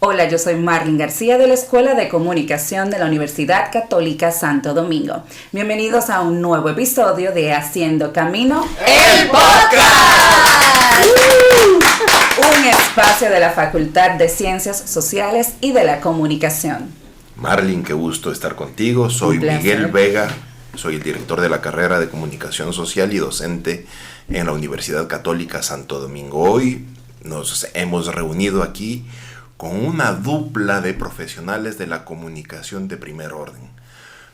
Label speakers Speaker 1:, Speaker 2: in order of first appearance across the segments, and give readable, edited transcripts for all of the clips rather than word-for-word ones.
Speaker 1: Hola, yo soy Marlene García de la Escuela de Comunicación de la Universidad Católica Santo Domingo. Bienvenidos a un nuevo episodio de Haciendo Camino, el podcast. Un espacio de la Facultad de Ciencias Sociales y de la Comunicación.
Speaker 2: Marlene, qué gusto estar contigo. Soy Miguel Vega, soy el director de la carrera de Comunicación Social y docente en la Universidad Católica Santo Domingo. Hoy nos hemos reunido aquí con una dupla de profesionales de la comunicación de primer orden.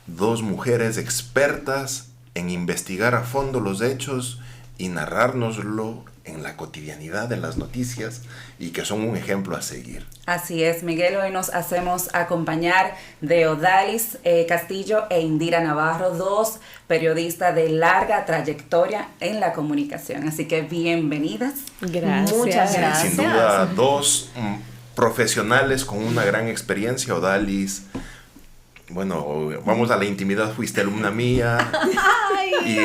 Speaker 2: Dos mujeres expertas en investigar a fondo los hechos y narrárnoslo en la cotidianidad de las noticias y que son un ejemplo a seguir.
Speaker 1: Así es, Miguel. Hoy nos hacemos acompañar de Odalis Castillo e Indira Navarro, dos periodistas de larga trayectoria en la comunicación. Así que bienvenidas.
Speaker 3: Gracias.
Speaker 1: Muchas gracias.
Speaker 2: Sin duda, dos profesionales con una gran experiencia. Odalis, bueno, vamos a la intimidad, fuiste alumna mía. Y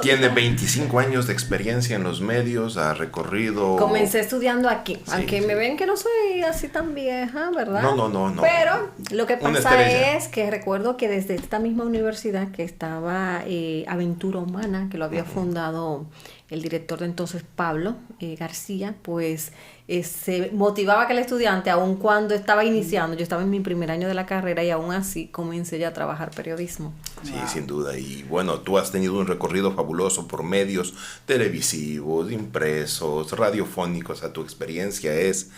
Speaker 2: tiene 25 años de experiencia en los medios, ha recorrido...
Speaker 3: Comencé estudiando aquí, sí, aunque sí me ven que no soy así tan vieja, ¿verdad?
Speaker 2: No.
Speaker 3: Pero lo que pasa es que recuerdo que desde esta misma universidad que estaba Aventura Humana, que lo había fundado el director de entonces, Pablo García, pues se motivaba que el estudiante, aun cuando estaba iniciando, yo estaba en mi primer año de la carrera y aún así comencé ya a trabajar periodismo.
Speaker 2: Sí, wow, sin duda. Y bueno, tú has tenido un recorrido fabuloso por medios televisivos, impresos, radiofónicos. O sea, tu experiencia es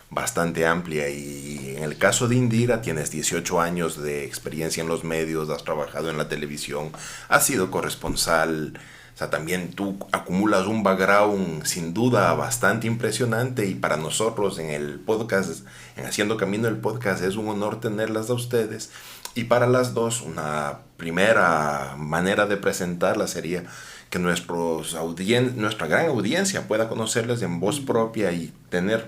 Speaker 2: bastante amplia. Y en el caso de Indira, tienes 18 años de experiencia en los medios, has trabajado en la televisión, has sido corresponsal. O sea, también tú acumulas un background sin duda bastante impresionante, y para nosotros en el podcast, en Haciendo Camino el podcast, es un honor tenerlas a ustedes. Y para las dos, una primera manera de presentarlas sería que nuestra gran audiencia pueda conocerles en voz propia y tener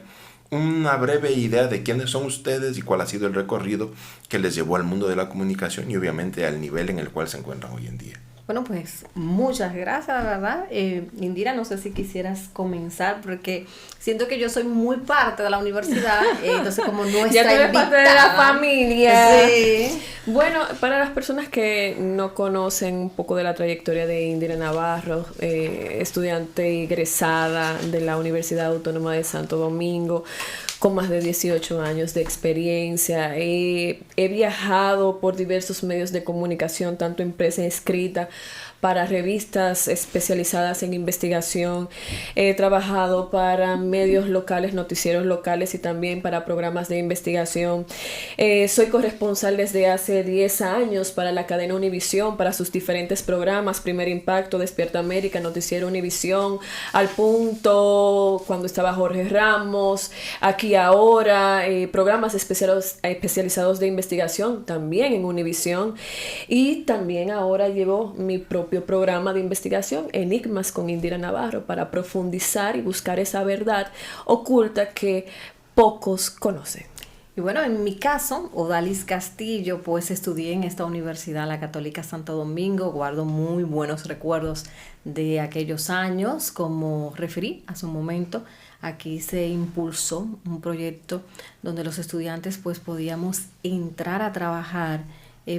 Speaker 2: una breve idea de quiénes son ustedes y cuál ha sido el recorrido que les llevó al mundo de la comunicación y obviamente al nivel en el cual se encuentran hoy en día.
Speaker 3: Bueno, pues muchas gracias, ¿verdad? Indira, no sé si quisieras comenzar, porque siento que yo soy muy parte de la universidad, entonces como nuestra
Speaker 4: ya tú eres parte de la familia.
Speaker 3: Sí.
Speaker 4: Bueno, para las personas que no conocen un poco de la trayectoria de Indira Navarro, estudiante egresada de la Universidad Autónoma de Santo Domingo, con más de 18 años de experiencia. He viajado por diversos medios de comunicación, tanto en prensa escrita, para revistas especializadas en investigación. He trabajado para medios locales, noticieros locales y también para programas de investigación. Soy corresponsal desde hace 10 años para la cadena Univisión, para sus diferentes programas, Primer Impacto, Despierta América, Noticiero Univisión, Al Punto, cuando estaba Jorge Ramos, Aquí Ahora, programas especializados de investigación también en Univisión, y también ahora llevo mi propio programa de investigación, Enigmas con Indira Navarro, para profundizar y buscar esa verdad oculta que pocos conocen.
Speaker 3: Y bueno, en mi caso, Odalis Castillo, pues estudié en esta universidad, la Católica Santo Domingo. Guardo muy buenos recuerdos de aquellos años. Como referí hace un momento, aquí se impulsó un proyecto donde los estudiantes pues podíamos entrar a trabajar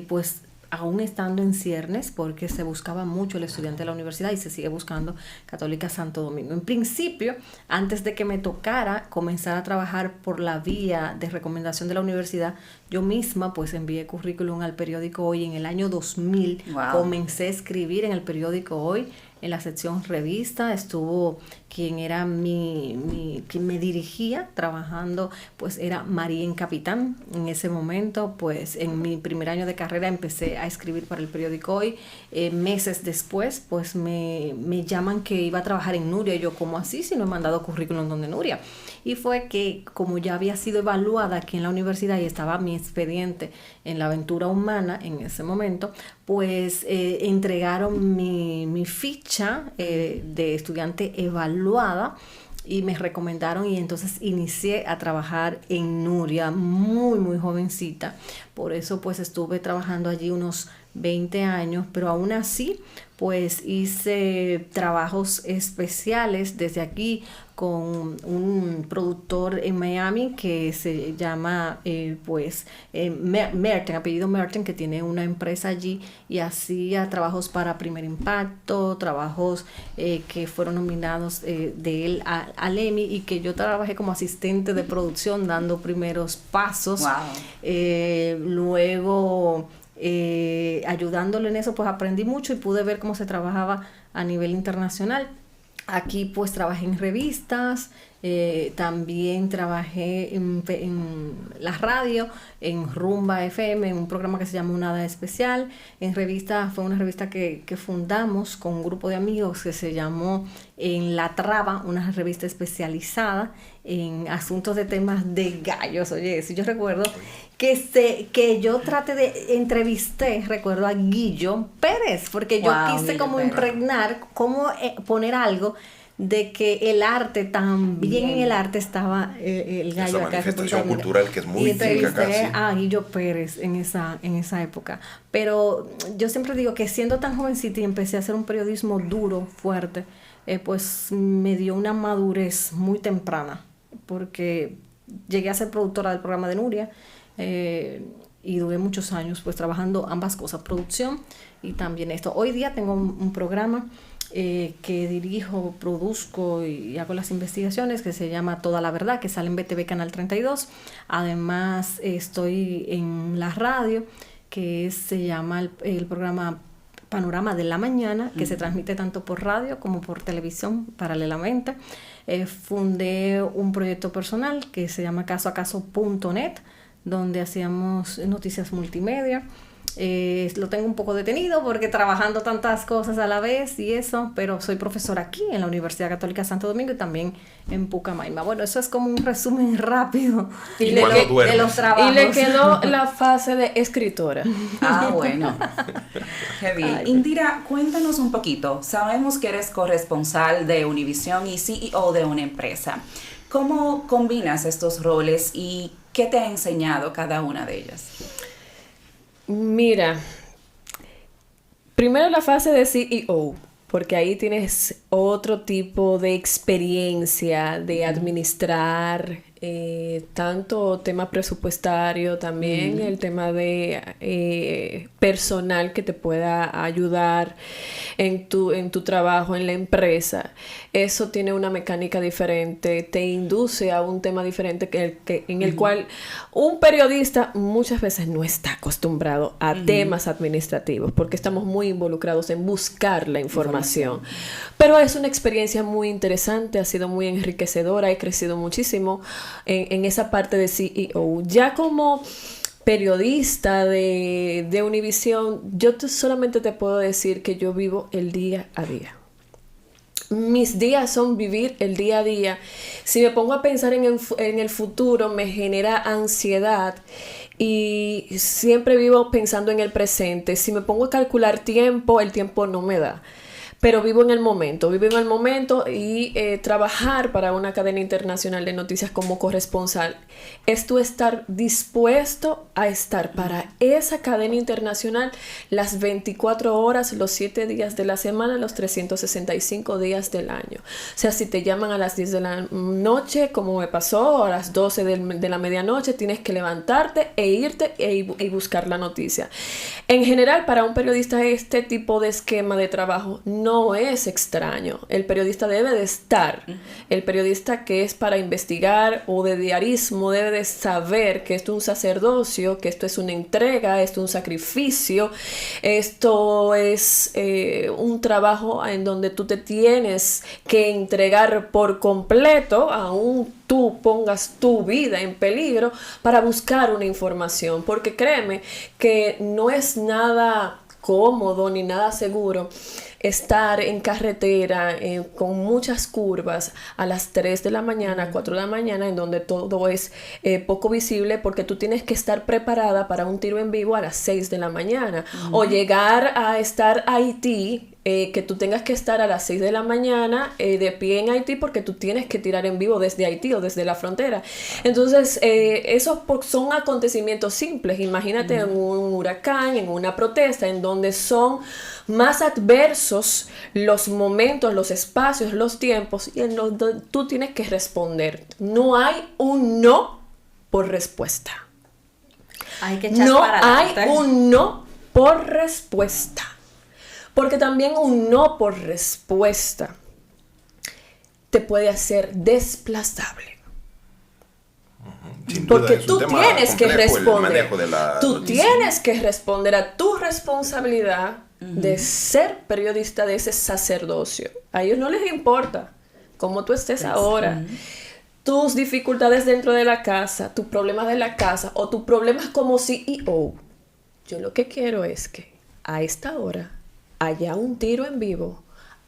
Speaker 3: pues aún estando en ciernes, porque se buscaba mucho el estudiante de la universidad y se sigue buscando Católica Santo Domingo. En principio, antes de que me tocara comenzar a trabajar por la vía de recomendación de la universidad, yo misma pues envié currículum al periódico Hoy. En el año 2000 comencé a escribir en el periódico Hoy, en la sección revista. Estuvo quien era quien me dirigía trabajando, pues era María Capitán. En ese momento, pues en mi primer año de carrera empecé a escribir para el periódico Hoy. Meses después, pues me llaman que iba a trabajar en Nuria. Y yo, ¿cómo así? Si no he mandado currículum donde Nuria. Y fue que, como ya había sido evaluada aquí en la universidad y estaba mi expediente en la Aventura Humana en ese momento, pues entregaron mi ficha de estudiante evaluada y me recomendaron, y entonces inicié a trabajar en Nuria muy muy jovencita. Por eso pues estuve trabajando allí unos 20 años, pero aún así pues hice trabajos especiales desde aquí con un productor en Miami que se llama Merten, apellido Merten, que tiene una empresa allí y hacía trabajos para Primer Impacto, trabajos que fueron nominados de él al Emmy, y que yo trabajé como asistente de producción dando primeros pasos.
Speaker 1: Wow.
Speaker 3: Luego ayudándole en eso, pues aprendí mucho y pude ver cómo se trabajaba a nivel internacional. Aquí pues trabajé en revistas, también trabajé en la radio, en Rumba FM, en un programa que se llama Nada Especial. En revista, fue una revista que fundamos con un grupo de amigos que se llamó En la Traba, una revista especializada en asuntos de temas de gallos. Oye, si yo recuerdo que yo traté de entrevisté, recuerdo a Guillo Pérez, porque yo quise como impregnar, cómo poner algo de que el arte, también en el arte estaba el gallo.
Speaker 2: Esa
Speaker 3: acá,
Speaker 2: manifestación cultural que es muy típica acá, sí.
Speaker 3: A Guillo Pérez en esa época. Pero yo siempre digo que siendo tan jovencita y empecé a hacer un periodismo duro, fuerte, pues me dio una madurez muy temprana, porque llegué a ser productora del programa de Nuria, y duré muchos años pues trabajando ambas cosas, producción y también esto. Hoy día tengo un programa que dirijo, produzco y hago las investigaciones, que se llama Toda la Verdad, que sale en BTV Canal 32. Además estoy en la radio, que se llama el programa Panorama de la Mañana, que se transmite tanto por radio como por televisión paralelamente. Fundé un proyecto personal que se llama casoacaso.net, donde hacíamos noticias multimedia. Lo tengo un poco detenido porque trabajando tantas cosas a la vez y eso, pero soy profesora aquí en la Universidad Católica Santo Domingo y también en Pucamaima. Bueno, eso es como un resumen rápido
Speaker 2: de
Speaker 3: los trabajos.
Speaker 4: Y le quedó la fase de escritora.
Speaker 1: Bueno. Heavy. Indira, cuéntanos un poquito. Sabemos que eres corresponsal de Univision y CEO de una empresa. ¿Cómo combinas estos roles y qué te ha enseñado cada una de ellas?
Speaker 4: Mira, primero la fase de CEO, porque ahí tienes otro tipo de experiencia de administrar, tanto tema presupuestario, también el tema de personal que te pueda ayudar en tu trabajo en la empresa. Eso tiene una mecánica diferente, te induce a un tema diferente en el cual un periodista muchas veces no está acostumbrado a temas administrativos, porque estamos muy involucrados en buscar la información. Pero es una experiencia muy interesante, ha sido muy enriquecedora, he crecido muchísimo en esa parte de CEO. Ya como periodista de Univision, yo solamente te puedo decir que yo vivo el día a día. Mis días son vivir el día a día. Si me pongo a pensar en el futuro, me genera ansiedad y siempre vivo pensando en el presente. Si me pongo a calcular tiempo, el tiempo no me da. Pero vivo en el momento y trabajar para una cadena internacional de noticias como corresponsal es tú estar dispuesto a estar para esa cadena internacional las 24 horas, los 7 días de la semana, los 365 días del año. O sea, si te llaman a las 10 de la noche, como me pasó, a las 12 de la medianoche, tienes que levantarte e irte y buscar la noticia. En general, para un periodista, este tipo de esquema de trabajo no es extraño. El periodista debe de estar. El periodista que es para investigar o de diarismo debe de saber que esto es un sacerdocio, que esto es una entrega, esto es un sacrificio, esto es un trabajo en donde tú te tienes que entregar por completo, aún tú pongas tu vida en peligro para buscar una información, porque créeme que no es nada cómodo ni nada seguro estar en carretera con muchas curvas a las 3 de la mañana, 4 de la mañana, en donde todo es poco visible, porque tú tienes que estar preparada para un tiro en vivo a las 6 de la mañana o llegar a estar a Haití, que tú tengas que estar a las 6 de la mañana de pie en Haití, porque tú tienes que tirar en vivo desde Haití o desde la frontera. Entonces, esos son acontecimientos simples. Imagínate en un huracán, en una protesta, en donde son más adversos sucesos, los momentos, los espacios, los tiempos, y en los tú tienes que responder. No hay un no por respuesta.
Speaker 3: Hay que echar
Speaker 4: No
Speaker 3: para
Speaker 4: hay
Speaker 3: adelante.
Speaker 4: un no por respuesta. Porque también un no por respuesta te puede hacer desplazable.
Speaker 2: Sin duda,
Speaker 4: Porque
Speaker 2: es un
Speaker 4: tú
Speaker 2: tema
Speaker 4: tienes que
Speaker 2: complejo el
Speaker 4: responder.
Speaker 2: manejo de la
Speaker 4: Tú
Speaker 2: noticia.
Speaker 4: tienes que responder a tu responsabilidad de ser periodista de ese sacerdocio. A ellos no les importa cómo tú estés ahora. Tus dificultades dentro de la casa, tus problemas de la casa o tus problemas como CEO. Yo lo que quiero es que a esta hora haya un tiro en vivo,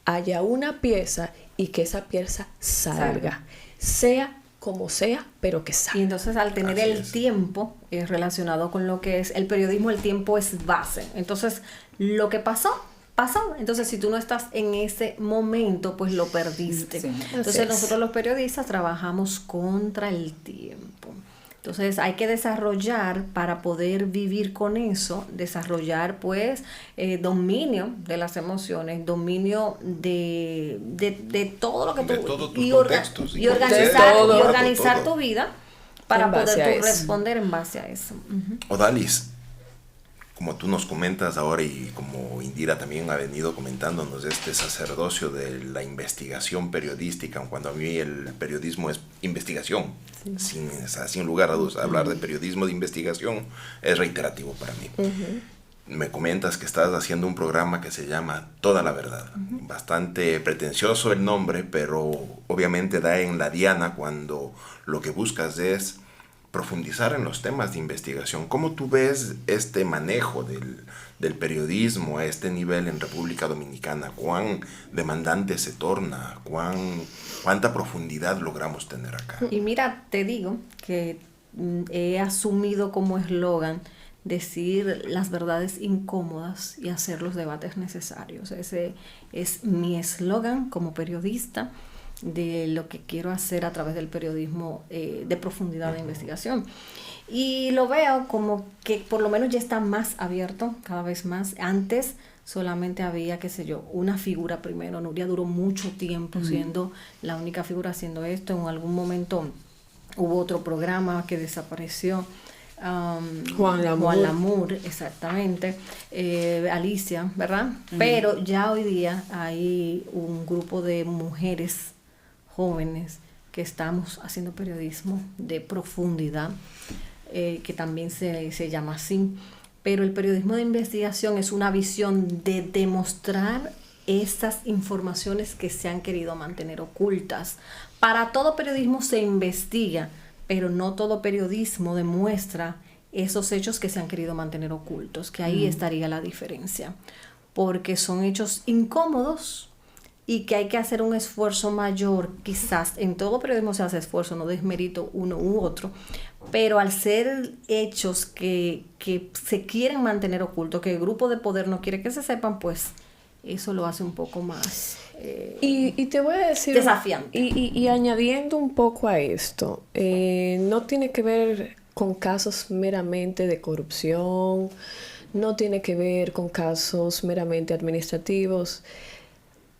Speaker 4: haya una pieza y que esa pieza salga. Sea como sea, pero que
Speaker 3: Y
Speaker 4: salga.
Speaker 3: entonces al tener
Speaker 2: Así
Speaker 3: el
Speaker 2: es.
Speaker 3: tiempo relacionado con lo que es el periodismo, el tiempo es base. Entonces, lo que pasó, pasó. Entonces, si tú no estás en ese momento, pues lo perdiste.
Speaker 1: Sí,
Speaker 4: así
Speaker 3: Entonces,
Speaker 4: es.
Speaker 3: nosotros los periodistas trabajamos contra el tiempo. Entonces hay que desarrollar para poder vivir con eso, desarrollar pues dominio de las emociones, dominio de todo lo que
Speaker 2: De
Speaker 3: tú...
Speaker 2: todos tus
Speaker 3: y
Speaker 2: contextos,
Speaker 3: y
Speaker 2: y
Speaker 3: organizar,
Speaker 4: todo,
Speaker 3: y organizar
Speaker 2: todo.
Speaker 3: tu vida para
Speaker 4: En base
Speaker 3: poder
Speaker 4: a
Speaker 3: tú
Speaker 4: eso.
Speaker 3: responder en base a eso. Ujú.
Speaker 2: Odalis, como tú nos comentas ahora y como Indira también ha venido comentándonos de este sacerdocio de la investigación periodística, cuando a mí el periodismo es investigación, sin lugar a dudas, hablar de periodismo de investigación es reiterativo para mí. Me comentas que estás haciendo un programa que se llama Toda la Verdad. Bastante pretencioso el nombre, pero obviamente da en la diana cuando lo que buscas es profundizar en los temas de investigación. ¿Cómo tú ves este manejo del periodismo a este nivel en República Dominicana? ¿Cuán demandante se torna? ¿Cuánta profundidad logramos tener acá?
Speaker 3: Y mira, te digo que he asumido como eslogan decir las verdades incómodas y hacer los debates necesarios. Ese es mi eslogan como periodista de lo que quiero hacer a través del periodismo de profundidad de investigación. Y lo veo como que por lo menos ya está más abierto, cada vez más. Antes solamente había, qué sé yo, una figura primero. Nuria duró mucho tiempo siendo la única figura haciendo esto. En algún momento hubo otro programa que desapareció.
Speaker 4: Juan
Speaker 3: Lamour, exactamente, Alicia, ¿verdad? Pero ya hoy día hay un grupo de mujeres jóvenes que estamos haciendo periodismo de profundidad, que también se llama así, pero el periodismo de investigación es una visión de demostrar estas informaciones que se han querido mantener ocultas. Para todo periodismo se investiga, pero no todo periodismo demuestra esos hechos que se han querido mantener ocultos, que ahí estaría la diferencia, porque son hechos incómodos y que hay que hacer un esfuerzo mayor. Quizás en todo periodismo se hace esfuerzo, no desmerito uno u otro, pero al ser hechos que se quieren mantener ocultos, que el grupo de poder no quiere que se sepan, pues eso lo hace un poco más
Speaker 4: Y te voy a decir,
Speaker 3: desafiante.
Speaker 4: Y añadiendo un poco a esto, no tiene que ver con casos meramente de corrupción, no tiene que ver con casos meramente administrativos.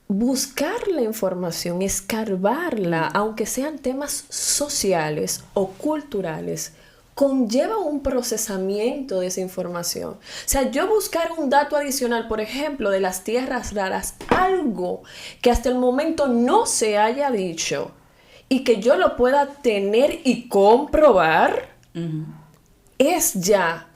Speaker 4: Buscar la información, escarbarla, aunque sean temas sociales o culturales, conlleva un procesamiento de esa información. O sea, yo buscar un dato adicional, por ejemplo, de las tierras raras, algo que hasta el momento no se haya dicho y que yo lo pueda tener y comprobar, es ya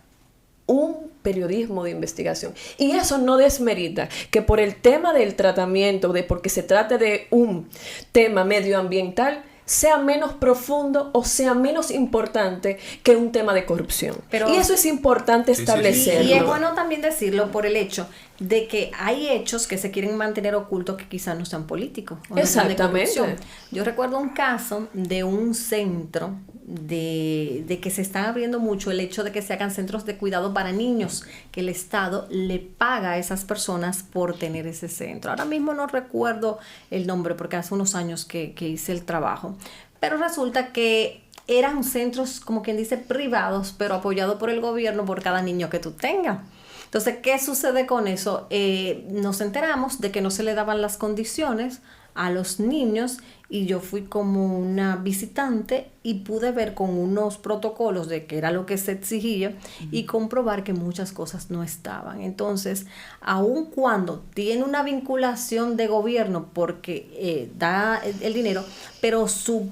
Speaker 4: un periodismo de investigación. Y eso no desmerita que por el tema del tratamiento, porque se trate de un tema medioambiental, sea menos profundo o sea menos importante que un tema de corrupción.
Speaker 3: Pero,
Speaker 4: y eso es importante establecerlo.
Speaker 3: Y es bueno también decirlo por el hecho de que hay hechos que se quieren mantener ocultos que quizás no sean políticos. O no sean de
Speaker 4: Exactamente.
Speaker 3: corrupción. Yo recuerdo un caso de un centro de que se están abriendo mucho el hecho de que se hagan centros de cuidado para niños, que el Estado le paga a esas personas por tener ese centro. Ahora mismo no recuerdo el nombre porque hace unos años que hice el trabajo, pero resulta que eran centros, como quien dice, privados, pero apoyados por el gobierno por cada niño que tú tengas. Entonces, ¿qué sucede con eso? Nos enteramos de que no se le daban las condiciones a los niños y yo fui como una visitante y pude ver con unos protocolos de qué era lo que se exigía y comprobar que muchas cosas no estaban. Entonces, aun cuando tiene una vinculación de gobierno porque da el dinero, pero su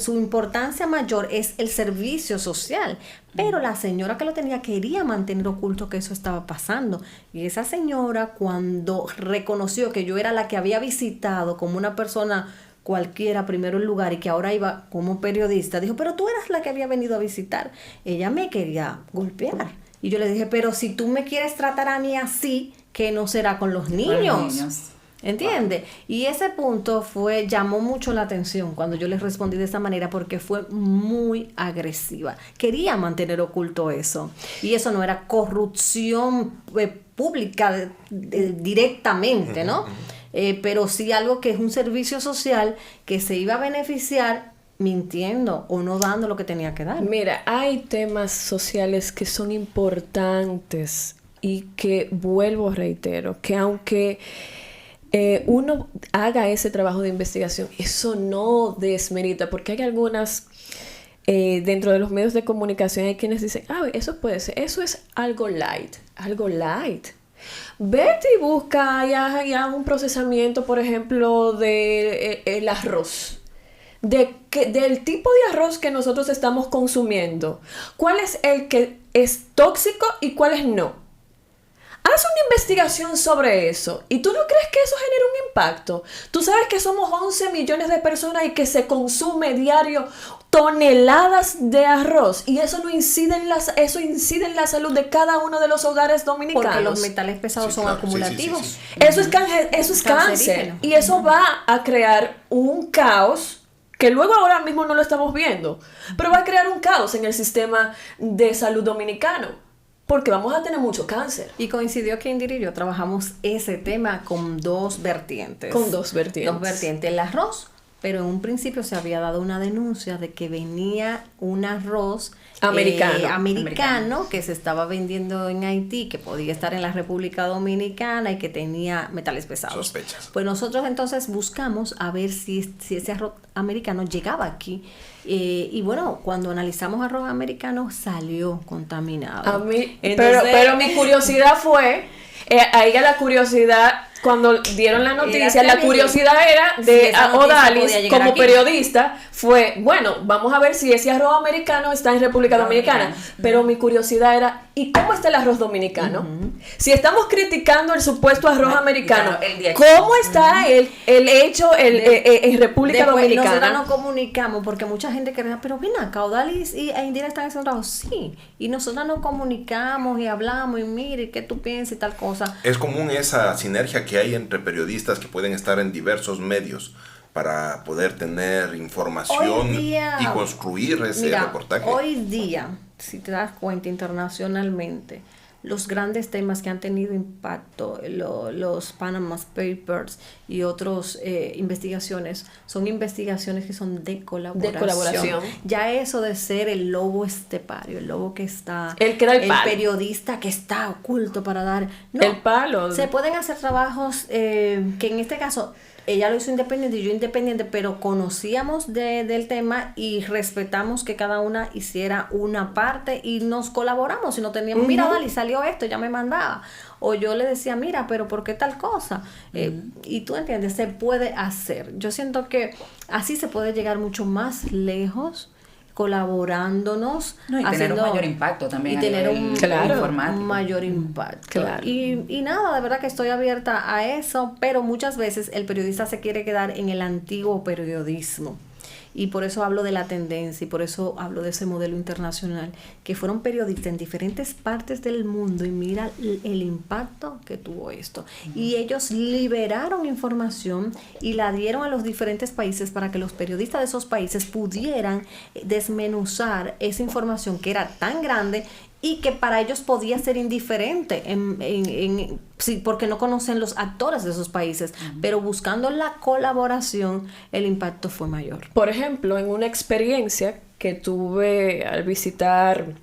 Speaker 3: importancia mayor es el servicio social. Pero la señora que lo tenía quería mantener oculto que eso estaba pasando. Y esa señora, cuando reconoció que yo era la que había visitado como una persona cualquiera primero el lugar y que ahora iba como periodista, dijo, pero tú eras la que había venido a visitar. Ella me quería golpear. Y yo le dije, pero si tú me quieres tratar a mí así, ¿qué no será con los niños? ¿Entiendes? Wow. Y ese punto llamó mucho la atención cuando yo les respondí de esa manera porque fue muy agresiva. Quería mantener oculto eso. Y eso no era corrupción pública directamente, ¿no? Pero sí algo que es un servicio social que se iba a beneficiar mintiendo o no dando lo que tenía que dar.
Speaker 4: Mira, hay temas sociales que son importantes y que, vuelvo a reitero, que aunque uno haga ese trabajo de investigación, eso no desmerita, porque hay algunas, dentro de los medios de comunicación hay quienes dicen, eso puede ser, eso es algo light. Vete y busca ya un procesamiento, por ejemplo, de el arroz. Del tipo de arroz que nosotros estamos consumiendo. ¿Cuál es el que es tóxico y cuál es no? Haz una investigación sobre eso. ¿Y tú no crees que eso genera un impacto? Tú sabes que somos 11 millones de personas y que se consume diario toneladas de arroz. Y eso no incide eso incide en la salud de cada uno de los hogares dominicanos.
Speaker 3: Porque los metales pesados son acumulativos.
Speaker 4: Sí. Eso es cáncer. Y eso va a crear un caos que luego ahora mismo no lo estamos viendo. Pero va a crear un caos en el sistema de salud dominicano. Porque vamos a tener mucho cáncer.
Speaker 3: Y coincidió que Indira y yo trabajamos ese tema con dos vertientes. El arroz, pero en un principio se había dado una denuncia de que venía un arroz americano que se estaba vendiendo en Haití, que podía estar en la República Dominicana y que tenía metales pesados.
Speaker 2: Sospechas.
Speaker 3: Pues nosotros entonces buscamos a ver si ese arroz americano llegaba aquí. Y bueno, cuando analizamos arroz americano salió contaminado.
Speaker 4: A mí, entonces, pero mi curiosidad fue, ahí la curiosidad, cuando dieron la noticia, la curiosidad era de Odalis como aquí. Periodista, fue, bueno, vamos a ver si ese arroz americano está en República Dominicana. Pero mi curiosidad era, ¿y cómo está el arroz dominicano? Si estamos criticando el supuesto arroz americano, ¿cómo está el hecho en República Dominicana?
Speaker 3: Nosotros nos comunicamos, porque mucha gente cree, pero ven acá, Odalis y Indira están haciendo trabajo. Sí, y nosotros nos comunicamos y hablamos y mire, ¿qué tú piensas y tal cosa?
Speaker 2: Es común esa sinergia que hay entre periodistas que pueden estar en diversos medios para poder tener información y construir ese reportaje.
Speaker 3: Hoy día, si te das cuenta internacionalmente, los grandes temas que han tenido impacto, los Panama Papers y otras investigaciones, son investigaciones que son de colaboración. Ya eso de ser el lobo estepario, el lobo que está, el periodista que está oculto para dar... No,
Speaker 4: el palo.
Speaker 3: Se pueden hacer trabajos que en este caso... Ella lo hizo independiente y yo independiente, pero conocíamos del tema y respetamos que cada una hiciera una parte y nos colaboramos. Si no teníamos, mira, Dali, salió esto, ya me mandaba. O yo le decía, mira, pero ¿por qué tal cosa? Y tú entiendes, se puede hacer. Yo siento que así se puede llegar mucho más lejos, colaborándonos,
Speaker 1: y tener un mayor impacto también,
Speaker 3: y tener un mayor impacto.
Speaker 4: Claro.
Speaker 3: Y nada, de verdad que estoy abierta a eso, pero muchas veces el periodista se quiere quedar en el antiguo periodismo. Y por eso hablo de la tendencia y por eso hablo de ese modelo internacional, que fueron periodistas en diferentes partes del mundo y mira el impacto que tuvo esto. Y ellos liberaron información y la dieron a los diferentes países para que los periodistas de esos países pudieran desmenuzar esa información que era tan grande y que para ellos podía ser indiferente sí, porque no conocen los actores de esos países, pero buscando la colaboración el impacto fue mayor.
Speaker 4: Por ejemplo, en una experiencia que tuve al visitar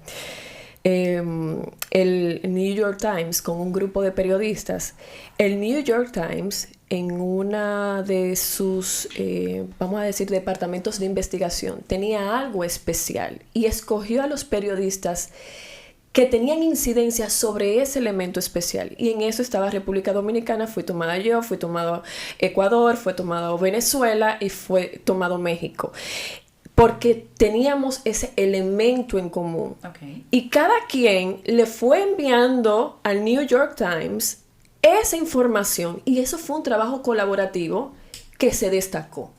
Speaker 4: el New York Times con un grupo de periodistas. El New York Times, en una de sus, vamos a decir, departamentos de investigación, tenía algo especial y escogió a los periodistas que tenían incidencia sobre ese elemento especial. Y en eso estaba República Dominicana, fui tomada yo, fui tomado Ecuador, fue tomado Venezuela y fue tomado México. Porque teníamos ese elemento en común.
Speaker 1: Okay.
Speaker 4: Y cada quien le fue enviando al New York Times esa información. Y eso fue un trabajo colaborativo que se destacó.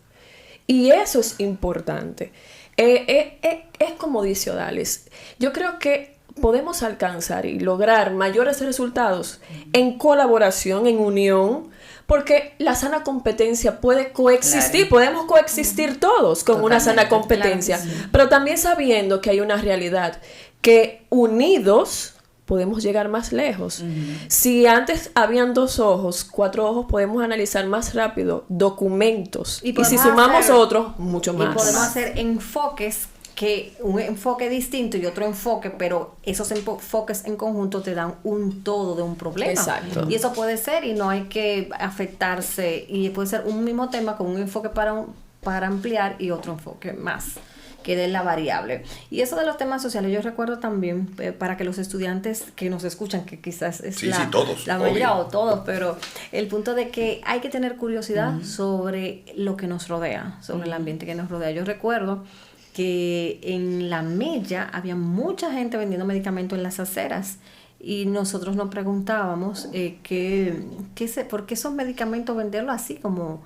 Speaker 4: Y eso es importante. Es como dice Odalis. Yo creo que podemos alcanzar y lograr mayores resultados en colaboración, en unión, porque la sana competencia puede coexistir,
Speaker 1: claro.
Speaker 4: Podemos coexistir todos con una sana competencia,
Speaker 1: claro, sí.
Speaker 4: Pero también sabiendo que hay una realidad, que unidos podemos llegar más lejos. Si antes habían 2 ojos, 4 ojos, podemos analizar más rápido documentos, y si sumamos otros, mucho más.
Speaker 3: Y podemos hacer enfoques, que un enfoque distinto y otro enfoque, pero esos enfoques en conjunto te dan un todo de un problema.
Speaker 4: Exacto.
Speaker 3: Y eso puede ser, y no hay que afectarse, y puede ser un mismo tema con un enfoque para ampliar y otro enfoque más, que dé la variable. Y eso de los temas sociales, yo recuerdo también, para que los estudiantes que nos escuchan, que quizás es
Speaker 2: todos,
Speaker 3: la mayoría o todos, pero el punto de que hay que tener curiosidad sobre lo que nos rodea, sobre el ambiente que nos rodea. Yo recuerdo que en La Mella había mucha gente vendiendo medicamentos en las aceras y nosotros nos preguntábamos por qué esos medicamentos venderlos así como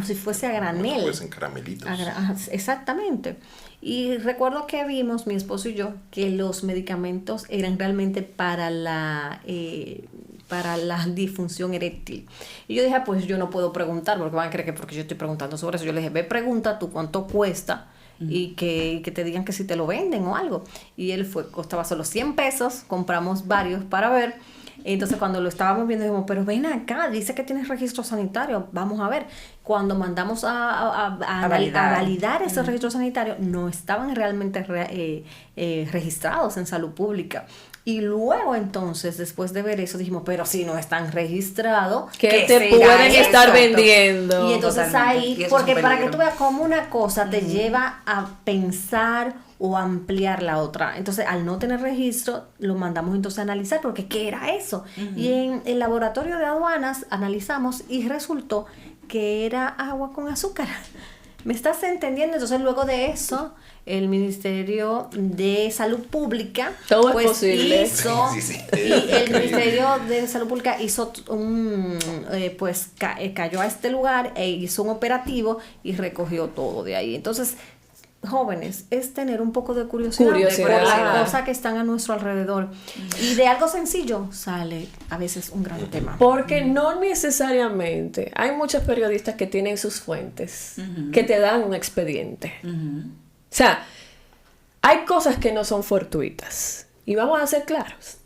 Speaker 3: si fuese a granel.
Speaker 2: Como si fuesen caramelitos.
Speaker 3: Exactamente. Y recuerdo que vimos, mi esposo y yo, que los medicamentos eran realmente para la disfunción eréctil. Y yo dije, pues yo no puedo preguntar, porque van a creer que porque yo estoy preguntando sobre eso. Yo le dije, ve, pregunta tú cuánto cuesta y que te digan que si te lo venden o algo. Y él costaba solo 100 pesos, compramos varios para ver. Entonces cuando lo estábamos viendo dijimos, pero ven acá, dice que tienes registro sanitario, vamos a ver. Cuando mandamos a validar esos registros sanitarios, no estaban realmente registrados en salud pública. Y luego entonces, después de ver eso, dijimos, pero si no están registrados,
Speaker 4: ¿qué te pueden estar vendiendo?
Speaker 3: Y entonces
Speaker 1: Totalmente.
Speaker 3: ahí, porque para que tú veas cómo una cosa te lleva a pensar o ampliar la otra. Entonces, al no tener registro, lo mandamos entonces a analizar, porque ¿qué era eso? Y en el laboratorio de aduanas analizamos y resultó que era agua con azúcar. ¿Me estás entendiendo? Entonces, luego de eso, el Ministerio de Salud Pública
Speaker 4: todo es posible.
Speaker 3: hizo, y el Ministerio de Salud Pública hizo cayó a este lugar e hizo un operativo y recogió todo de ahí. Entonces, jóvenes, es tener un poco de curiosidad por las cosas que están a nuestro alrededor, y de algo sencillo sale a veces un gran tema,
Speaker 4: porque no necesariamente hay muchos periodistas que tienen sus fuentes que te dan un expediente. O sea, hay cosas que no son fortuitas y vamos a ser claros.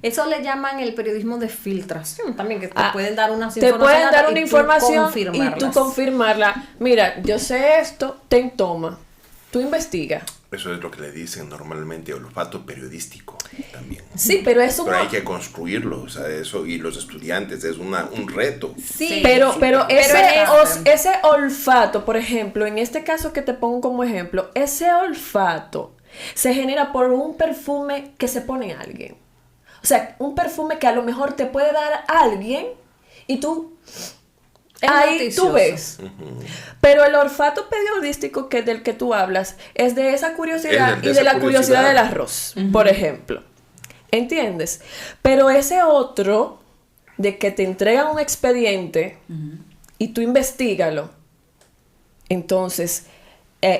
Speaker 3: Eso le llaman el periodismo de filtración también, que te pueden dar una
Speaker 4: información y tú confirmarla. Mira, yo sé esto, toma. Tú investiga.
Speaker 2: Eso es lo que le dicen normalmente olfato periodístico también.
Speaker 4: Sí, pero eso
Speaker 2: pero hay que construirlo, o sea, eso, y los estudiantes es un reto.
Speaker 4: Sí, pero ese olfato, por ejemplo, en este caso que te pongo como ejemplo, ese olfato se genera por un perfume que se pone alguien. O sea, un perfume que a lo mejor te puede dar alguien y tú ahí tú ves. Pero el olfato periodístico del que tú hablas es de esa curiosidad y de la curiosidad del arroz, por ejemplo. ¿Entiendes? Pero ese otro de que te entregan un expediente y tú investígalo, entonces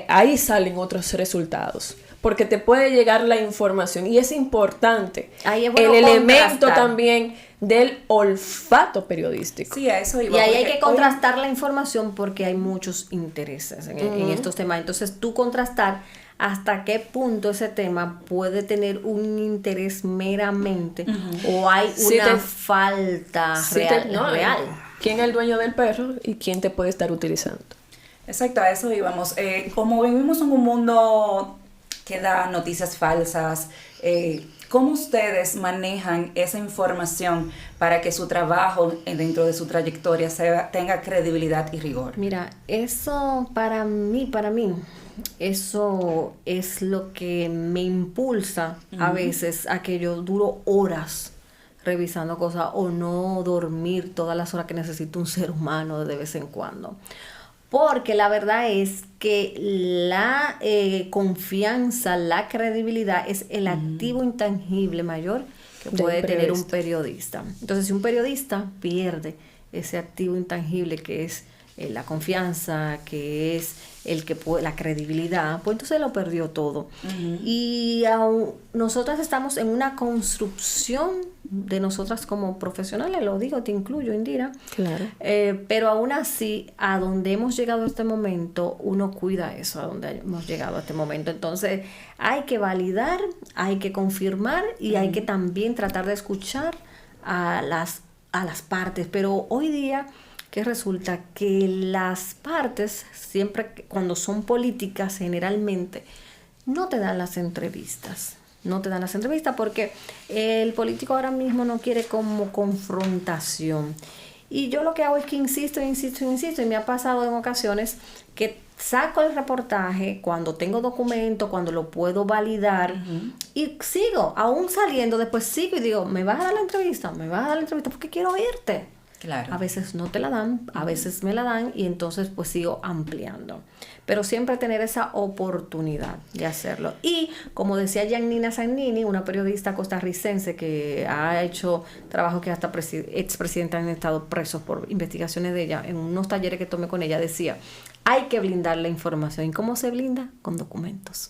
Speaker 4: ahí salen otros resultados. Porque te puede llegar la información y es importante.
Speaker 3: Ahí es bueno
Speaker 4: el elemento
Speaker 3: contrastar
Speaker 4: también del olfato periodístico.
Speaker 1: Sí, a eso iba.
Speaker 3: Y ahí hay que contrastar la información porque hay muchos intereses en estos temas. Entonces, tú contrastar hasta qué punto ese tema puede tener un interés meramente o hay una falta real.
Speaker 4: ¿Quién es el dueño del perro y quién te puede estar utilizando?
Speaker 1: Exacto, a eso íbamos. Como vivimos en un mundo que da noticias falsas, ¿Cómo ustedes manejan esa información para que su trabajo dentro de su trayectoria tenga credibilidad y rigor?
Speaker 3: Mira, eso para mí, eso es lo que me impulsa a veces a que yo duro horas revisando cosas o no dormir todas las horas que necesita un ser humano de vez en cuando. Porque la verdad es que la confianza, la credibilidad es el activo intangible mayor que puede tener un periodista. Entonces, si un periodista pierde ese activo intangible que es la confianza, que es la credibilidad, pues entonces lo perdió todo. Y aún nosotras estamos en una construcción de nosotras como profesionales, lo digo, te incluyo, Indira.
Speaker 4: Claro.
Speaker 3: Pero aún así, a donde hemos llegado a este momento, uno cuida eso, a donde hemos llegado a este momento. Entonces, hay que validar, hay que confirmar y hay que también tratar de escuchar a las partes. Pero hoy día, que resulta que las partes, siempre cuando son políticas, generalmente no te dan las entrevistas. No te dan las entrevistas porque el político ahora mismo no quiere como confrontación. Y yo lo que hago es que insisto. Y me ha pasado en ocasiones que saco el reportaje cuando tengo documento, cuando lo puedo validar y sigo, aún saliendo, después sigo y digo, ¿me vas a dar la entrevista? Porque quiero oírte.
Speaker 1: Claro.
Speaker 3: A veces no te la dan, a veces me la dan y entonces pues sigo ampliando. Pero siempre tener esa oportunidad de hacerlo. Y como decía Giannina Sannini, una periodista costarricense que ha hecho trabajo que hasta expresidentes han estado presos por investigaciones de ella, en unos talleres que tomé con ella, decía, hay que blindar la información. ¿Y cómo se blinda? Con documentos.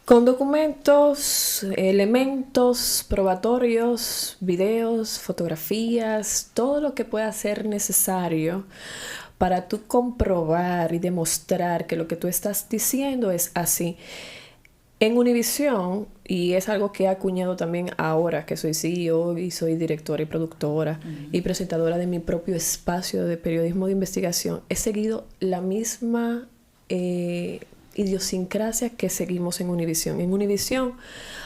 Speaker 4: Con documentos, elementos probatorios, videos, fotografías, todo lo que pueda ser necesario para tú comprobar y demostrar que lo que tú estás diciendo es así. En Univisión, y es algo que he acuñado también ahora que soy CEO y soy directora y productora y presentadora de mi propio espacio de periodismo de investigación, he seguido la misma idiosincrasia que seguimos en Univisión. En Univisión,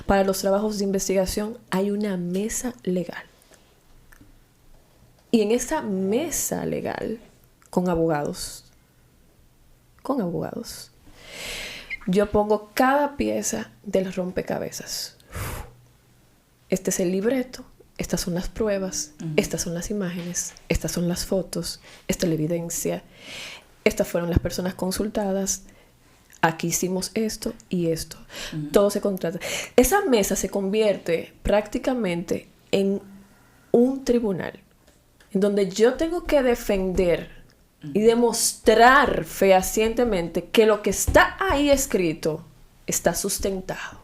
Speaker 4: para los trabajos de investigación, hay una mesa legal. Y en esa mesa legal, con abogados, yo pongo cada pieza del rompecabezas. Este es el libreto, estas son las pruebas, estas son las imágenes, estas son las fotos, esta es la evidencia, estas fueron las personas consultadas, aquí hicimos esto y esto. Todo se contrata. Esa mesa se convierte prácticamente en un tribunal en donde yo tengo que defender y demostrar fehacientemente que lo que está ahí escrito está sustentado.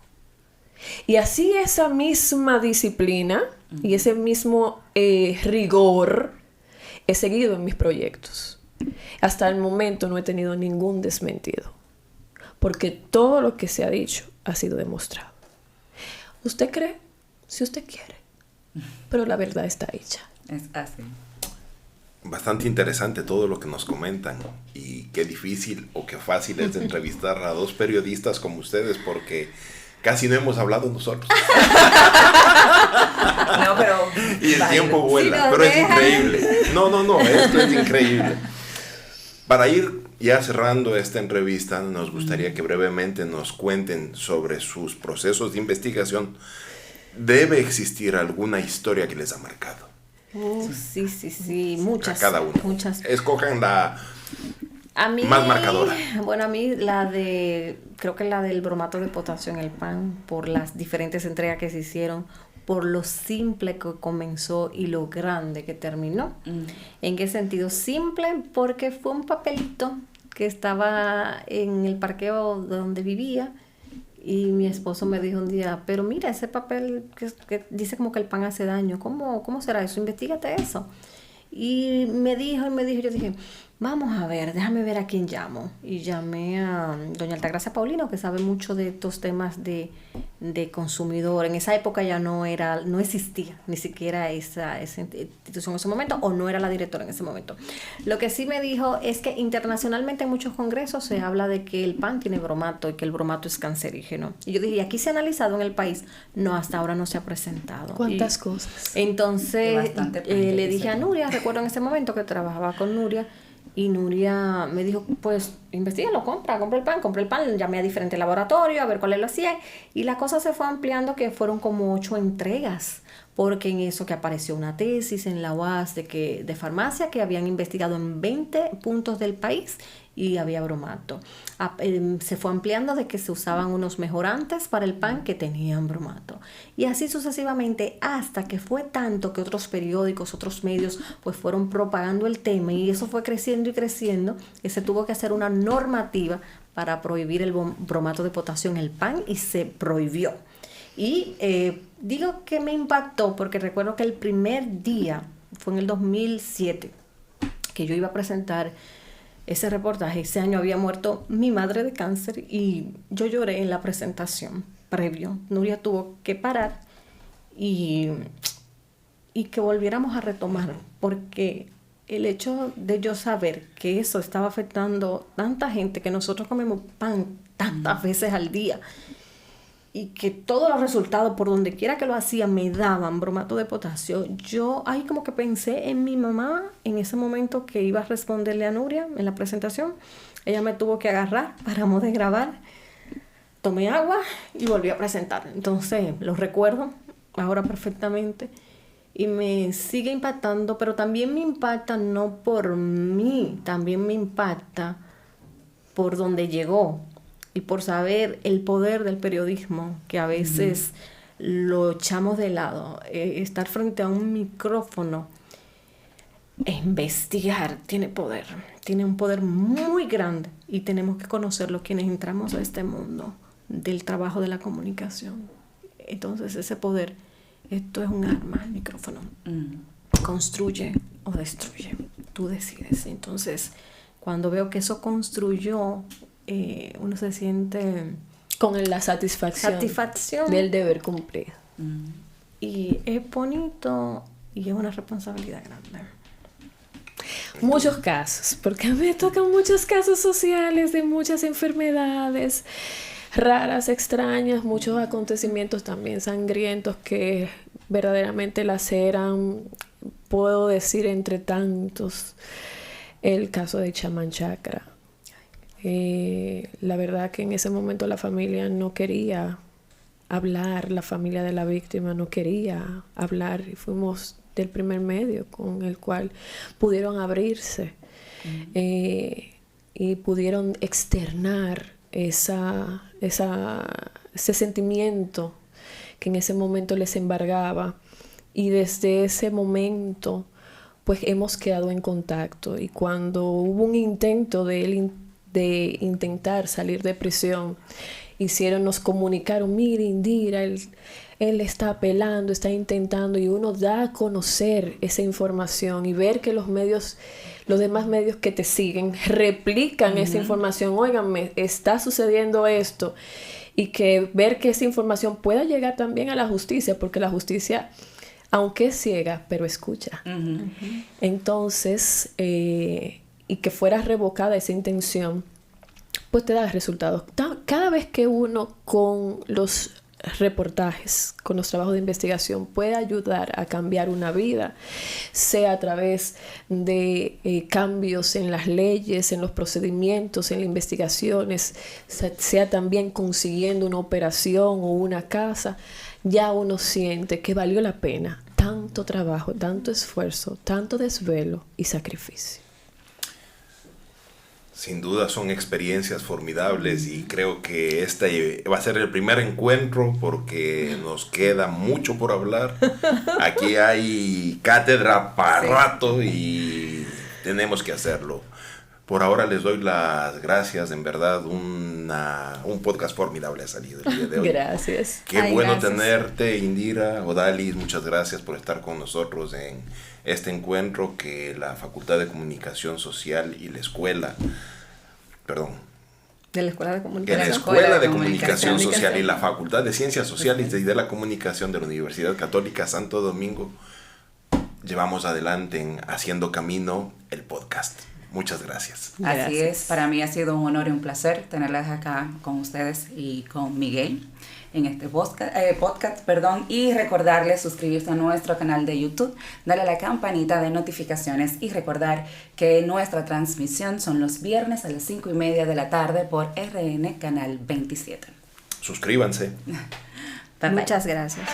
Speaker 4: Y así esa misma disciplina y ese mismo rigor he seguido en mis proyectos. Hasta el momento no he tenido ningún desmentido, porque todo lo que se ha dicho ha sido demostrado. Usted cree si usted quiere, pero la verdad está hecha.
Speaker 1: Es así.
Speaker 2: Bastante interesante todo lo que nos comentan y qué difícil o qué fácil es de entrevistar a dos periodistas como ustedes porque casi no hemos hablado nosotros.
Speaker 1: No, pero...
Speaker 2: Y el tiempo vuela, pero es increíble. No, esto es increíble. Para ir ya cerrando esta entrevista, nos gustaría que brevemente nos cuenten sobre sus procesos de investigación. ¿Debe existir alguna historia que les ha marcado?
Speaker 3: Sí, muchas.
Speaker 2: A cada uno.
Speaker 3: Muchas.
Speaker 2: Escojan la más marcadora.
Speaker 3: Bueno, a mí creo que la del bromato de potasio en el pan, por las diferentes entregas que se hicieron, por lo simple que comenzó y lo grande que terminó. ¿En qué sentido? Simple porque fue un papelito que estaba en el parqueo donde vivía y mi esposo me dijo un día, pero mira, ese papel que dice como que el pan hace daño, ¿cómo será eso? Investígate eso. Y me dijo, yo dije, vamos a ver, déjame ver a quién llamo. Y llamé a doña Altagracia Paulino, que sabe mucho de estos temas de de consumidor. En esa época ya no existía ni siquiera esa institución en ese momento, o no era la directora en ese momento. Lo que sí me dijo es que internacionalmente en muchos congresos se habla de que el pan tiene bromato y que el bromato es cancerígeno. Y yo dije, ¿aquí se ha analizado en el país? No, hasta ahora no se ha presentado.
Speaker 4: ¿Cuántas cosas?
Speaker 3: Entonces le dije a Nuria, recuerdo en ese momento que trabajaba con Nuria, y Nuria me dijo, pues, investígalo, compra el pan, llamé a diferentes laboratorios a ver cuáles lo hacían, y la cosa se fue ampliando, que fueron como 8 entregas, porque en eso que apareció una tesis en la UAS de farmacia, que habían investigado en 20 puntos del país y había bromato. Se fue ampliando de que se usaban unos mejorantes para el pan que tenían bromato. Y así sucesivamente, hasta que fue tanto que otros periódicos, otros medios, pues fueron propagando el tema, y eso fue creciendo y creciendo, que se tuvo que hacer una normativa para prohibir el bromato de potasio en el pan, y se prohibió. Y digo que me impactó porque recuerdo que el primer día, fue en el 2007, que yo iba a presentar ese reportaje. Ese año había muerto mi madre de cáncer y yo lloré en la presentación previo. Nuria tuvo que parar y que volviéramos a retomar, porque el hecho de yo saber que eso estaba afectando tanta gente, que nosotros comemos pan tantas veces al día, y que todos los resultados, por donde quiera que lo hacía, me daban bromato de potasio. Yo ahí como que pensé en mi mamá en ese momento, que iba a responderle a Nuria en la presentación. Ella me tuvo que agarrar, paramos de grabar, tomé agua y volví a presentar. Entonces lo recuerdo ahora perfectamente y me sigue impactando, pero también me impacta no por mí, también me impacta por donde llegó. Y por saber el poder del periodismo, que a veces lo echamos de lado. Estar frente a un micrófono e investigar tiene poder. Tiene un poder muy grande. Y tenemos que conocerlo quienes entramos a este mundo del trabajo de la comunicación. Entonces ese poder, esto es un arma, el micrófono. Construye o destruye. Tú decides. Entonces, cuando veo que eso construyó, uno se siente
Speaker 4: con la satisfacción del deber cumplido.
Speaker 3: Y es bonito y es una responsabilidad grande.
Speaker 4: Muchos casos, porque a mí me tocan muchos casos sociales de muchas enfermedades raras, extrañas, muchos acontecimientos también sangrientos que verdaderamente laceran, puedo decir entre tantos, el caso de Chamán Chakra. La verdad que en ese momento la familia no quería hablar, la familia de la víctima no quería hablar, y fuimos del primer medio con el cual pudieron abrirse y pudieron externar ese sentimiento que en ese momento les embargaba, y desde ese momento pues hemos quedado en contacto. Y cuando hubo un intento de intentar salir de prisión, nos comunicaron, mire Indira, él está apelando, está intentando, y uno da a conocer esa información y ver que los demás medios que te siguen replican esa información. Óiganme, está sucediendo esto, y que ver que esa información pueda llegar también a la justicia, porque la justicia, aunque es ciega, pero escucha. Entonces, y que fuera revocada esa intención, pues te da resultados. Cada vez que uno con los reportajes, con los trabajos de investigación, puede ayudar a cambiar una vida, sea a través de cambios en las leyes, en los procedimientos, en las investigaciones, sea también consiguiendo una operación o una casa, ya uno siente que valió la pena tanto trabajo, tanto esfuerzo, tanto desvelo y sacrificio.
Speaker 2: Sin duda son experiencias formidables, y creo que este va a ser el primer encuentro porque nos queda mucho por hablar. Aquí hay cátedra para rato y tenemos que hacerlo. Por ahora les doy las gracias, en verdad, un podcast formidable ha salido el día de hoy.
Speaker 4: Gracias.
Speaker 2: Qué bueno tenerte, Indira, Odalis, muchas gracias por estar con nosotros en este encuentro que la Facultad de Comunicación Social y la escuela,
Speaker 3: De la Escuela de
Speaker 2: En
Speaker 3: Comunicación.
Speaker 2: la Escuela de Comunicación Social y la Facultad de Ciencias Sociales y de la Comunicación de la Universidad Católica Santo Domingo llevamos adelante en Haciendo Camino el podcast. Muchas gracias.
Speaker 1: Así es, para mí ha sido un honor y un placer tenerlas acá con ustedes y con Miguel en este podcast, y recordarles suscribirse a nuestro canal de YouTube, darle a la campanita de notificaciones y recordar que nuestra transmisión son los viernes a las 5:30 de la tarde por RN Canal 27.
Speaker 2: Suscríbanse.
Speaker 1: Bye, bye.
Speaker 3: Muchas gracias.